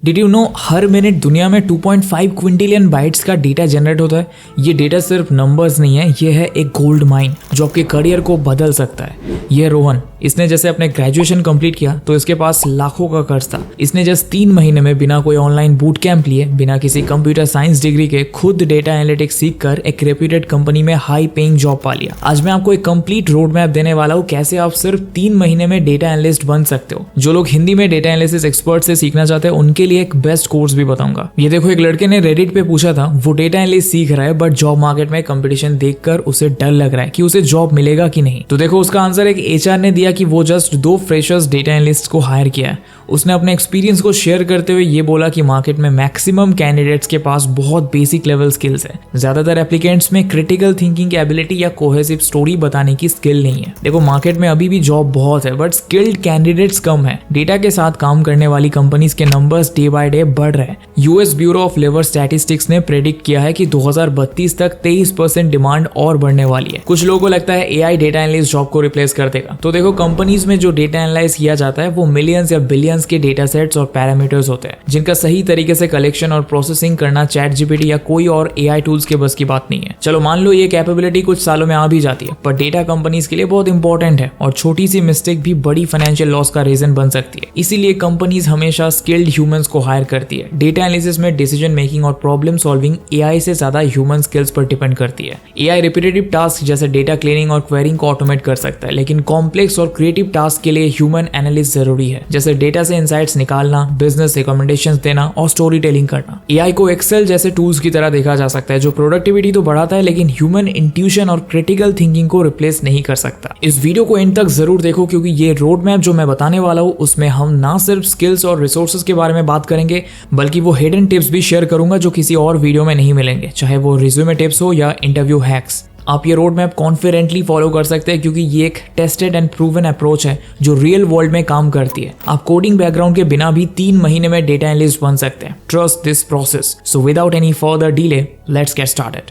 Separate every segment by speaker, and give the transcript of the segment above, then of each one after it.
Speaker 1: Did you know her minute दुनिया में 2.5 Quintillion bytes का डेटा जनरेट होता है। ये डेटा सिर्फ नंबर्स नहीं है, ये है एक गोल्ड माइन जो आपके करियर को बदल सकता है। ये रोहन, इसने जैसे अपने ग्रेजुएशन कंप्लीट किया तो इसके पास लाखों का कर्ज था। इसने जस्ट 3 महीने में बिना कोई ऑनलाइन बूट कैंप लिए, बिना किसी कंप्यूटर साइंस डिग्री के खुद डेटा एनालिटिक्स सीख कर एक रेप्यूटेड कंपनी में हाई पेइंग जॉब पा लिया। आज मैं आपको एक कंप्लीट रोड मैप देने वाला हूँ कैसे आप सिर्फ 3 महीने में डेटा एनालिस्ट बन सकते हो। जो लोग हिंदी में डेटा एनालिसिस एक्सपर्ट से सीखना चाहते हैं उनके लिए एक बेस्ट कोर्स भी बताऊंगा। ये देखो, एक लड़के ने रेडिट पे पूछा था, वो डेटा एनालिस्ट सीख रहा है बट जॉब मार्केट में कंपटीशन देखकर उसे डर लग रहा है कि उसे जॉब मिलेगा कि नहीं। तो देखो उसका आंसर एक एचआर ने दिया कि वो जस्ट 2 फ्रेशर्स डेटा एनालिस्ट को हायर किया है। उसने अपने एक्सपीरियंस को शेयर करते हुए ये बोला कि मार्केट में मैक्सिमम कैंडिडेट्स के पास बहुत बेसिक लेवल स्किल्स है। ज्यादातर एप्लीकेंट्स में क्रिटिकल थिंकिंग की एबिलिटी या कोहेसिव स्टोरी बताने की स्किल नहीं है। देखो मार्केट में अभी भी जॉब बहुत है बट स्किल्ड कैंडिडेट्स कम है। डेटा के साथ काम करने वाली कंपनीज के नंबर्स डे बाय डे बढ़ रहे हैं। US bureau of labour statistics ने प्रेडिक्ट किया है कि 2032 तक 23% डिमांड और बढ़ने वाली है। कुछ लोगों को लगता है एआई डेटा एनालिस्ट जॉब को रिप्लेस कर देगा। तो देखो कंपनीज में जो डेटा एनालाइज किया जाता है वो मिलियंस या बिलियंस के डेटा सेट्स और पैरामीटर्स होते हैं जिनका सही तरीके से कलेक्शन और प्रोसेसिंग करना चैट जीपीटी या कोई और एआई टूल्स के बस की बात नहीं है। चलो मान लो ये कैपेबिलिटी कुछ सालों में आ भी जाती है पर डेटा कंपनीज के लिए बहुत इंपॉर्टेंट है और छोटी सी मिस्टेक भी बड़ी फाइनेंशियल लॉस का रीजन बन सकती है। इसीलिए कंपनीज हमेशा स्किल्ड ह्यूमंस को हायर करती है। डेटा एनालिसिस में डिसीजन मेकिंग और प्रॉब्लम सॉल्विंग एआई से ज्यादा ह्यूमन स्किल्स पर डिपेंड करती है। एआई रिपीटेटिव टास्क जैसे डेटा क्लीनिंग और क्वेरिंग को ऑटोमेट कर सकता है, लेकिन कॉम्प्लेक्स और क्रिएटिव टास्क के लिए ह्यूमन एनालिस्ट जरूरी है, जैसे डेटा से इंसाइट्स निकालना, बिजनेस रिकमेंडेशंस देना और स्टोरी टेलिंग करना। एआई को एक्सेल जैसे टूल्स की तरह देखा जा सकता है जो प्रोडक्टिविटी तो बढ़ाता है लेकिन ह्यूमन इंट्यूशन और क्रिटिकल थिंकिंग को रिप्लेस नहीं कर सकता। इस वीडियो को एंड तक जरूर देखो क्योंकि ये रोड मैप जो मैं बताने वाला हूँ उसमें हम ना सिर्फ स्किल्स और रिसोर्सेज के बारे में बात करेंगे बल्कि वो हिडन टिप्स भी शेयर करूंगा जो किसी और वीडियो में नहीं मिलेंगे, चाहे वो रिज्यूमे टिप्स हो या इंटरव्यू हैक्स। आप ये रोड मैप कॉन्फिडेंटली फॉलो कर सकते हैं क्योंकि ये एक टेस्टेड एंड प्रूवन अप्रोच है जो रियल वर्ल्ड में काम करती है। आप कोडिंग बैकग्राउंड के बिना भी 3 महीने में डेटा एनालिस्ट बन सकते हैं। Trust this process. So without any further delay let's get started.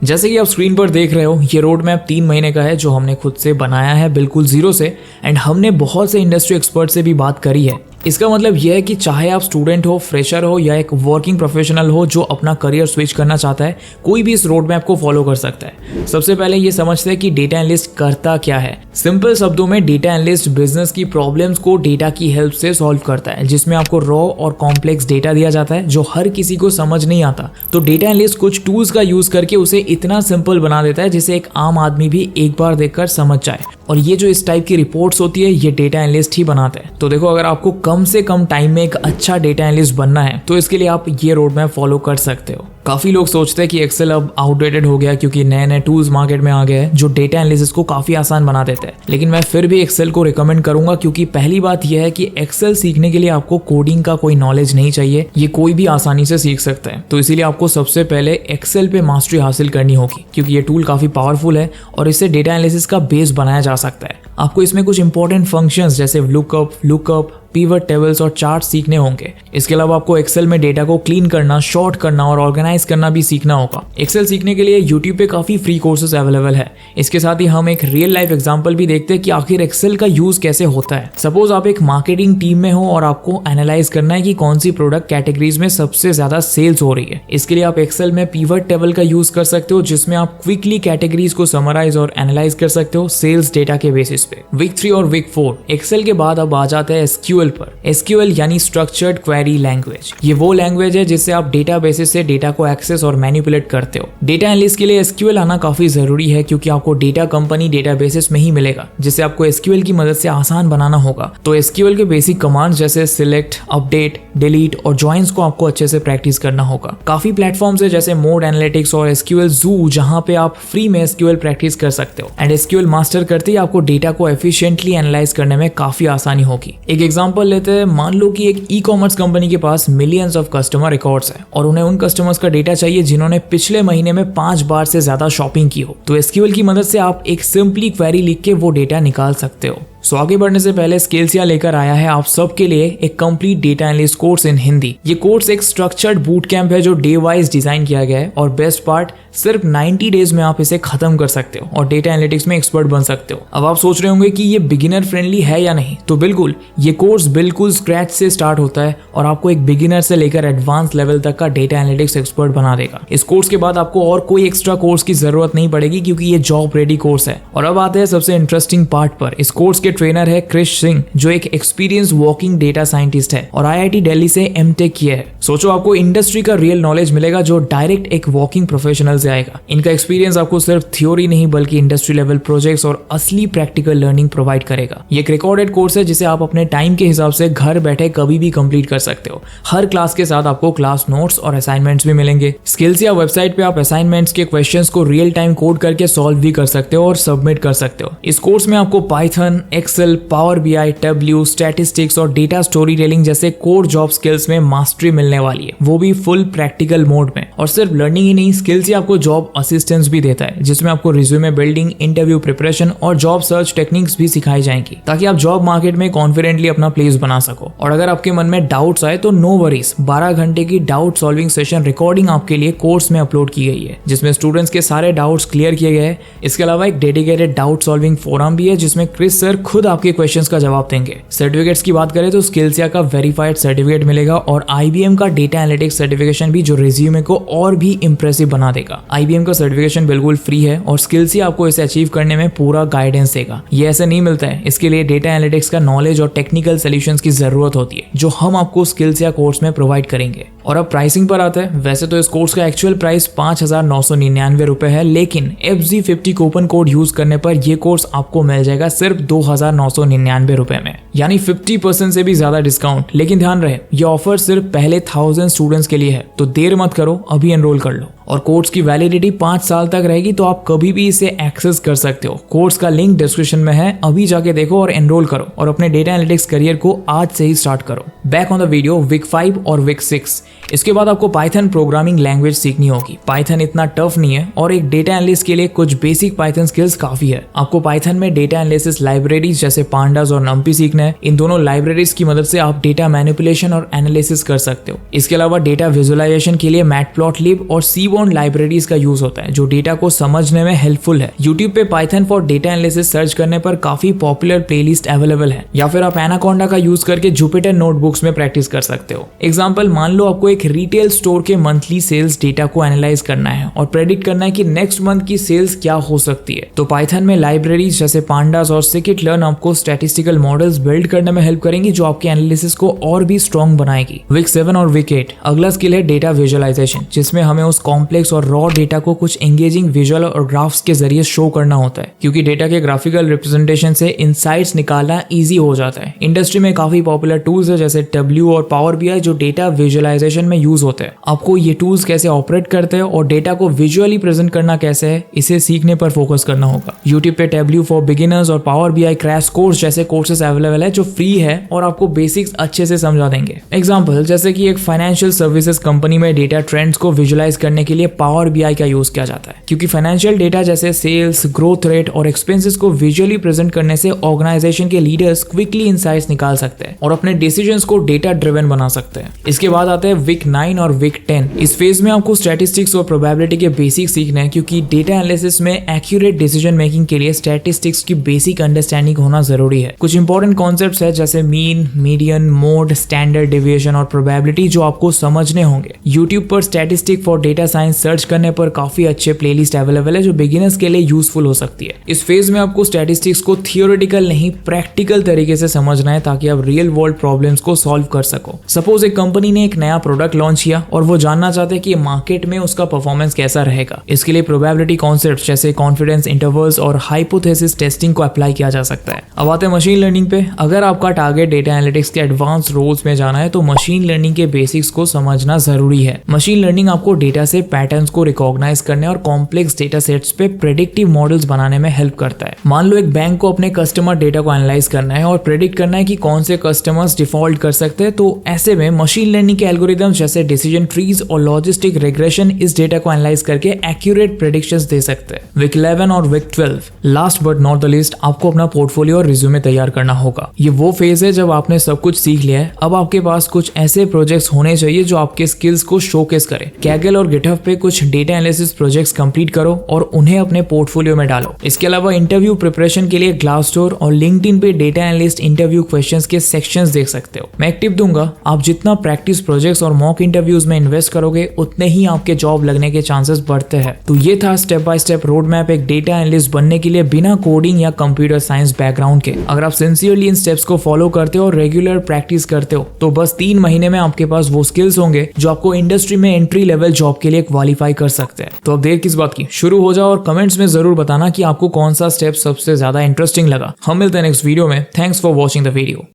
Speaker 1: जैसे कि आप स्क्रीन पर देख रहे हो ये रोड मैप 3 महीने का है जो हमने खुद से बनाया है बिल्कुल जीरो से, एंड हमने बहुत से इंडस्ट्री एक्सपर्ट से भी बात करी है। इसका मतलब यह है कि चाहे आप स्टूडेंट हो, फ्रेशर हो या एक वर्किंग प्रोफेशनल हो जो अपना करियर स्विच करना चाहता है, कोई भी इस रोड मैप को फॉलो कर सकता है। सबसे पहले ये समझते हैं कि डेटा एनालिस्ट करता क्या है। सिंपल शब्दों में डेटा एनालिस्ट बिजनेस की प्रॉब्लम्स को डेटा की हेल्प से सॉल्व करता है, जिसमें आपको रॉ और कॉम्प्लेक्स डेटा दिया जाता है जो हर किसी को समझ नहीं आता। तो डेटा एनालिस्ट कुछ टूल्स का यूज करके उसे इतना सिंपल बना देता है जिसे एक आम आदमी भी एक बार देखकर समझ जाए। और ये जो इस टाइप की रिपोर्ट्स होती है ये डेटा एनालिस्ट ही बनाते हैं। तो देखो अगर आपको कम से कम टाइम में एक अच्छा डेटा एनालिस्ट बनना है तो इसके लिए आप ये रोड मैप फॉलो कर सकते हो। काफी लोग सोचते हैं कि एक्सेल अब आउटडेटेड हो गया क्योंकि नए नए टूल्स मार्केट में आ गए हैं जो डेटा एनालिसिस को काफी आसान बना देते हैं, लेकिन मैं फिर भी एक्सेल को रिकमेंड करूंगा क्योंकि पहली बात यह है कि एक्सेल सीखने के लिए आपको कोडिंग का कोई नॉलेज नहीं चाहिए, ये कोई भी आसानी से सीख सकता है। तो इसीलिए आपको सबसे पहले एक्सेल पे मास्टरी हासिल करनी होगी क्योंकि ये टूल काफी पावरफुल है और इससे डेटा एनालिसिस का बेस बनाया जा सकता है। आपको इसमें कुछ इंपॉर्टेंट फंक्शंस जैसे लुकअप, पिवट टेबल्स और चार्ट सीखने होंगे। इसके अलावा आपको एक्सेल में डेटा को क्लीन करना, शॉर्ट करना और ऑर्गेनाइज करना भी सीखना होगा। एक्सेल सीखने के लिए यूट्यूब पे काफी फ्री कोर्सेज अवेलेबल है। इसके साथ ही हम एक रियल लाइफ एग्जांपल भी देखते हैं कि आखिर एक्सेल का यूज कैसे होता है। सपोज आप एक मार्केटिंग टीम में हो और आपको एनालाइज करना है कि कौन सी प्रोडक्ट कैटेगरीज में सबसे ज्यादा सेल्स हो रही है। इसके लिए आप एक्सेल में पिवट टेबल का यूज कर सकते हो जिसमें आप क्विकली कैटेगरीज को समराइज और एनालाइज कर सकते हो सेल्स डेटा के बेसिस पे। वीक 3 और वीक 4 एक्सेल के बाद अब आ जाते हैं एसक्यूएल पर। एसक्यूएल यानी स्ट्रक्चर्ड क्वेरी लैंग्वेज। ये वो लैंग्वेज है जिससे आप डेटा बेसिस से डेटा को एक्सेस और मैनिपुलेट करते हो। डेटा एनालिस्ट के लिए एसक्यूएल आना काफी जरूरी है क्योंकि आपको डेटा कंपनी डेटा बेसिस में ही मिलेगा जिसे आपको एसक्यूएल की मदद से आसान बनाना होगा। तो एसक्यूएल के बेसिक कमांड्स जैसे सिलेक्ट, अपडेट, डिलीट और ज्वाइंस को आपको अच्छे से प्रैक्टिस करना होगा। काफी प्लेटफॉर्म्स है जैसे मोड एनालिटिक्स और एसक्यूएल जू जहां पे आप फ्री में एसक्यूएल प्रैक्टिस कर सकते हो। एंड एसक्यूएल मास्टर करते ही आपको डेटा को एफिशिएंटली एनालाइज करने में काफी आसानी होगी। एक एग्जांपल लेते हैं, मान लो कि एक ई कॉमर्स कंपनी के पास मिलियंस ऑफ कस्टमर रिकॉर्ड्स है और उन्हें उन कस्टमर्स का डेटा चाहिए जिन्होंने पिछले महीने में 5 बार से ज्यादा शॉपिंग की हो। तो एसक्यूएल की मदद से आप एक सिंपली क्वेरी लिख के वो डेटा निकाल सकते हो। सो आगे बढ़ने से पहले स्किल्सिया लेकर आया है आप सबके लिए एक complete data analyst course in Hindi. ये कोर्स एक स्ट्रक्चर्ड बूट कैंप है जो डे वाइज डिजाइन किया गया है और बेस्ट पार्ट सिर्फ 90 डेज में आप इसे खत्म कर सकते हो और डेटा एनालिटिक्स में एक्सपर्ट बन सकते हो। अब आप सोच रहे होंगे कि ये बिगिनर फ्रेंडली है या नहीं, तो बिल्कुल, ये कोर्स बिल्कुल स्क्रैच से स्टार्ट होता है और आपको एक बिगिनर से लेकर एडवांस लेवल तक का डेटा एनालिटिक्स एक्सपर्ट बना देगा। इस कोर्स के बाद आपको और कोई एक्स्ट्रा कोर्स की जरूरत नहीं पड़ेगी क्योंकि ये जॉब रेडी कोर्स है। और अब आते हैं सबसे इंटरेस्टिंग पार्ट पर। इस कोर्स के ट्रेनर है क्रिश सिंह, जो एक एक्सपीरियंस वॉकिंग डेटा साइंटिस्ट है और IIT दिल्ली से एमटेक किया है। सोचो, आपको इंडस्ट्री का रियल नॉलेज मिलेगा जो डायरेक्ट एक वॉकिंग प्रोफेशनल से आएगा। इनका एक्सपीरियंस आपको सिर्फ थ्योरी नहीं बल्कि इंडस्ट्री लेवल प्रोजेक्ट्स और असली प्रैक्टिकल लर्निंग प्रोवाइड करेगा। ये एक रिकॉर्डेड कोर्स है जिसे आप अपने टाइम के हिसाब से घर बैठे कभी भी कंप्लीट कर सकते हो। हर क्लास के साथ आपको क्लास नोट्स और असाइनमेंट्स भी मिलेंगे। स्किल्सिया वेबसाइट पे आप असाइनमेंट्स के क्वेश्चंस को रियल टाइम कोड करके सॉल्व भी कर सकते हो और सबमिट कर सकते हो। इस कोर्स में आपको Python, Excel, Power BI, Tableau, statistics और डेटा स्टोरी टेलिंग जैसे कोर जॉब स्किल्स में मास्टरी मिलने वाली है, वो भी फुल प्रैक्टिकल मोड में। और सिर्फ लर्निंग ही नहीं, स्किल्सिया आपको जॉब असिस्टेंस भी देता है जिसमें आपको रिज्यूमे बिल्डिंग, इंटरव्यू प्रिपरेशन और जॉब सर्च टेक्निक्स भी सिखाई जाएंगी ताकि आप जॉब मार्केट में कॉन्फिडेंटली अपना प्लेस बना सको। और अगर आपके मन में डाउट्स आए तो नो वरीज, 12 घंटे की डाउट सॉल्विंग सेशन रिकॉर्डिंग आपके लिए कोर्स में अपलोड की गई है जिसमें स्टूडेंट्स के सारे डाउट्स क्लियर किए गए हैं। इसके अलावा एक डेडिकेटेड डाउट सॉल्विंग फोरम भी है जिसमें क्रिस सर खुद आपके क्वेश्चंस का जवाब देंगे। सर्टिफिकेट्स की बात करें तो स्किल्सिया का वेरीफाइड सर्टिफिकेट मिलेगा और IBM का डेटा एनालिटिक्स सर्टिफिकेशन भी, जो रिज्यूमे को और भी इंप्रेसिव बना देगा। IBM का सर्टिफिकेशन बिल्कुल फ्री है और स्किल्सिया आपको इसे अचीव करने में पूरा गाइडेंस देगा। ये ऐसे नहीं मिलता है, इसके लिए डेटा एनालिटिक्स का नॉलेज और टेक्निकल सॉल्यूशंस की जरूरत होती है जो हम आपको स्किल्सिया कोर्स में प्रोवाइड करेंगे। और अब प्राइसिंग पर आता है। वैसे तो इस कोर्स का एक्चुअल प्राइस 5,999 रुपए है, लेकिन FG50 कूपन कोड यूज करने पर यह कोर्स आपको मिल जाएगा सिर्फ 2,999 रुपए में, यानी 50% से भी ज्यादा डिस्काउंट। लेकिन ध्यान रहे, ये ऑफर सिर्फ पहले 1000 स्टूडेंट्स के लिए है, तो देर मत करो, अभी एनरोल कर लो। और कोर्स की वैलिडिटी 5 साल तक रहेगी, तो आप कभी भी इसे एक्सेस कर सकते हो। कोर्स का लिंक डिस्क्रिप्शन में है, अभी जाके देखो और एनरोल करो और अपने डेटा एनालिटिक्स करियर को आज से ही स्टार्ट करो। Back on the video, week 5 और वीक 6। इसके बाद आपको पाइथन प्रोग्रामिंग लैंग्वेज सीखनी होगी। पाइथन इतना टफ नहीं है और एक डेटा एनालिस्ट के लिए कुछ बेसिक पाइथन स्किल्स काफी है। आपको पाइथन में डेटा एनालिसिस लाइब्रेरीज जैसे पांडास और नम्पी सीखना है। इन दोनों लाइब्रेरीज की मदद से आप डेटा मैनिपुलेशन और एनालिसिस कर सकते हो। इसके अलावा डेटा विजुअलाइजेशन के लिए मैटप्लॉटलिब और सीबॉर्न लाइब्रेरीज का यूज होता है जो डेटा को समझने में हेल्पफुल है। यूट्यूब पे Python for data analysis search करने पर काफी पॉपुलर प्लेलिस्ट अवेलेबल है, या फिर आप एनाकोंडा का यूज करके जुपिटर नोटबुक्स में प्रैक्टिस कर सकते हो। एग्जाम्पल, मान लो आपको एक रिटेल स्टोर के मंथली सेल्स डेटा को एनालाइज करना है और प्रेडिक्ट करना है कि नेक्स्ट मंथ की सेल्स क्या हो सकती है, तो पाइथन में लाइब्रेरीज जैसे पांडास और स्किट लर्न आपको स्टैटिस्टिकल मॉडल्स बिल्ड करने में हेल्प करेंगी जो आपके एनालिसिस को और भी स्ट्रॉन्ग बनाएगी। वीक 7 और वीक 8 अगला स्किल है डेटा विजुअलाइजेशन, जिसमें हमें उस कॉम्प्लेक्स और रॉ डेटा को कुछ एंगेजिंग विजुअल और ग्राफ्स के जरिए शो करना होता है, क्योंकि डेटा के ग्राफिकल रिप्रेजेंटेशन से इनसाइट्स निकालना इजी हो जाता है। इंडस्ट्री में काफी पॉपुलर टूल्स है जैसे टैब्ल्यू और पावर BI जो डेटा विजुअलाइजेशन में यूज होते हैं। आपको ये टूल्स कैसे ऑपरेट करते हैं और डेटा को विजुअली प्रेजेंट करना कैसे है, इसे सीखने पर फोकस करना होगा। यूट्यूब पे टैब्ल्यू फॉर बिगिनर्स और पावर BI क्रैश कोर्स जैसे कोर्सेज अवेलेबल है जो फ्री है और आपको बेसिक्स अच्छे से समझा देंगे। एग्जाम्पल, जैसे कि एक फाइनेंशियल सर्विसेज कंपनी में डेटा ट्रेंड्स को विजुअलाइज करने के लिए पावर BI का यूज किया जाता है, क्योंकि फाइनेंशियल डेटा जैसे सेल्स, ग्रोथ रेट और एक्सपेंसेस को विजुअली प्रेजेंट करने से ऑर्गेनाइजेशन के लीडर्स क्विकली इनसाइट्स निकाल सकते हैं और अपने डिसीजंस को डेटा ड्रिवन बना सकते हैं। इसके बाद आते हैं वीक 9 और वीक 10। इस फेज में आपको स्टैटिस्टिक्स और प्रोबेबिलिटी के बेसिक सीखना है, क्योंकि डेटा एनालिसिस में एक्यूरेट डिसीजन मेकिंग के लिए स्टैटिस्टिक्स की बेसिक अंडरस्टैंडिंग होना जरूरी है। कुछ इंपॉर्टेंट कॉन्सेप्ट्स है जैसे mean, median, mode, standard deviation और प्रोबेबिलिटी जो आपको समझने होंगे। यूट्यूब पर statistic for data science search करने पर काफी अच्छे प्लेलिस्ट अवेलेबल है जो बिगिनर्स के लिए यूजफुल हो सकती है। इस फेज में आपको स्टैटिस्टिक्स को थियोरेटिकल नहीं प्रैक्टिकल तरीके से समझना है ताकि आप रियल वर्ल्ड प्रॉब्लम्स को सॉल्व कर सको। सपोज एक कंपनी ने एक नया प्रोडक्ट लॉन्च किया और वो जानना चाहते हैं कि मार्केट में उसका परफॉर्मेंस कैसा रहेगा। इसके लिए प्रोबेबिलिटी कॉन्सेप्ट्स जैसे कॉन्फिडेंस इंटरवल्स और हाइपोथेसिस टेस्टिंग को अप्लाई किया जा सकता है। अब आते हैं मशीन लर्निंग पे। अगर आपका टारगेट डेटा एनालिटिक्स के एडवांस रोल्स में जाना है तो मशीन लर्निंग के बेसिक्स को समझना जरूरी है। मशीन लर्निंग आपको डेटा से पैटर्न्स को रिकॉग्नाइज करने और कॉम्प्लेक्स डेटा सेट्स पे प्रेडिक्टिव मॉडल्स बनाने में हेल्प करता है। मान लो एक बैंक को अपने कस्टमर डेटा को एनालाइज करना है और प्रेडिक्ट करना है कि कौन से कस्टमर्स डिफॉल्ट कर सकते हैं, तो ऐसे में मशीन लर्निंग के एल्गोरिदम्स जैसे डिसीजन ट्रीज और लॉजिस्टिक रिग्रेशन इस डेटा को एनालाइज करके एक्यूरेट प्रेडिक्शंस दे सकते हैं। वीक 11 और week 12, last but not the least, आपको अपना पोर्टफोलियो और रिज्यूमे तैयार करना होगा। ये वो फेज है जब आपने सब कुछ सीख लिया है, अब आपके पास कुछ ऐसे प्रोजेक्ट्स होने चाहिए जो आपके स्किल्स को शोकेस करें। कैगल और गिटहब पे कुछ डेटा एनालिसिस प्रोजेक्ट्स कंप्लीट करो और उन्हें अपने पोर्टफोलियो में डालो। इसके अलावा इंटरव्यू प्रिपरेशन के लिए ग्लासडोर और लिंक्डइन पे डेटा एनालिस्ट इंटरव्यू क्वेश्चंस के सेक्शंस देख सकते हो। मैं एक टिप दूंगा, आप जितना प्रैक्टिस प्रोजेक्ट्स और मॉक इंटरव्यूज में इन्वेस्ट करोगे उतने ही आपके जॉब लगने के चांसेस बढ़ते हैं। तो ये था step by step road map एक डेटा एनालिस्ट बनने के लिए बिना कोडिंग या कंप्यूटर साइंस बैकग्राउंड के। अगर आप सिंसियरली इन स्टेप्स को फॉलो करते हो और रेगुलर प्रैक्टिस करते हो तो बस 3 महीने में आपके पास वो स्किल्स होंगे जो आपको इंडस्ट्री में एंट्री लेवल जॉब के लिए क्वालिफाई कर सकते हैं। तो अब देर किस बात की, शुरू हो जाओ और कमेंट्स में जरूर बताना कि आपको कौन सा स्टेप सबसे ज्यादा इंटरेस्टिंग लगा। हम मिलते हैं नेक्स्ट वीडियो में। Thanks for watching the video.